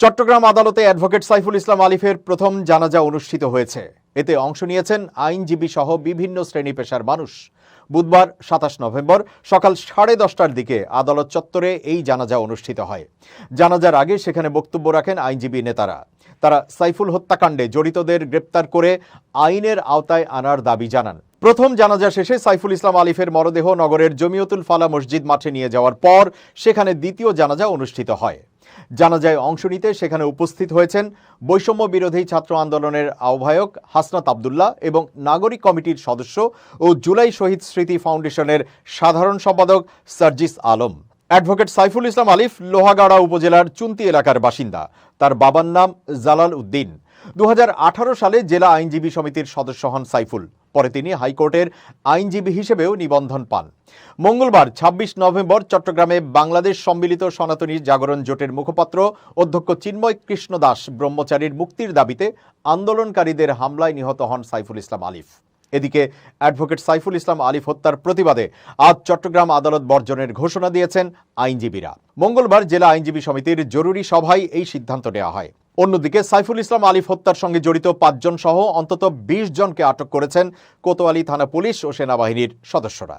চট্টগ্রাম আদালতে অ্যাডভোকেট সাইফুল ইসলাম আলিফের প্রথম জানাজা অনুষ্ঠিত হয়েছে। এতে অংশ নিয়েছেন আইনজীবী সহ বিভিন্ন শ্রেণী পেশার মানুষ। বুধবার ২৭ নভেম্বর সকাল 10:30টার দিকে আদালত চত্বরে এই জানাজা অনুষ্ঠিত হয়। জানাজার আগে সেখানে বক্তব্য রাখেন আইনজীবী নেতারা। তারা সাইফুল হত্যাকাণ্ডে জড়িতদের গ্রেপ্তার করে আইনের আওতায় আনার দাবি জানান। প্রথম জানাজা শেষে সাইফুল ইসলাম আলিফের মরদেহ নগরের জমিয়তুল ফালা মসজিদ মাঠে নিয়ে যাওয়ার পর সেখানে দ্বিতীয় জানাজা অনুষ্ঠিত হয়। জানাজায় অংশ নিতে সেখানে উপস্থিত হয়েছেন বৈষম্য বিরোধী ছাত্র আন্দোলনের আহ্বায়ক হাসনাত আব্দুল্লাহ এবং নাগরিক কমিটির সদস্য ও জুলাই শহীদ স্মৃতি ফাউন্ডেশনের সাধারণ সম্পাদক সার্জিস আলম। অ্যাডভোকেট সাইফুল ইসলাম আলিফ লোহাগাড়া উপজেলার চুন্তি এলাকার বাসিন্দা। তার বাবার নাম জালাল উদ্দিন। ২০১৮ সালে জেলা আইনজীবী সমিতির সদস্য হন সাইফুল। পরে তিনি হাইকোর্টের আইনজীবী হিসেবেও নিবন্ধন পান। মঙ্গলবার ২৬ নভেম্বর চট্টগ্রামে বাংলাদেশ সম্মিলিত সনাতনী জাগরণ জোটের মুখপাত্র অধ্যক্ষ চিন্ময় কৃষ্ণ দাস ব্রহ্মচারীর মুক্তির দাবিতে আন্দোলনকারীদের হামলায় নিহত হন সাইফুল ইসলাম আলিফ। এদিকে অ্যাডভোকেট সাইফুল ইসলাম আলিফ হত্যার প্রতিবাদে আজ চট্টগ্রাম আদালত বর্জনের ঘোষণা দিয়েছেন আইনজীবীরা। মঙ্গলবার জেলা আইনজীবী সমিতির জরুরি সভায় এই সিদ্ধান্ত নেওয়া হয়। অন্যদিকে সাইফুল ইসলাম আলিফ হত্যার সঙ্গে জড়িত ৫ জন সহ অন্তত ২০ জনকে আটক করেছেন কোতোয়ালি থানা পুলিশ ও সেনাবাহিনীর সদস্যরা।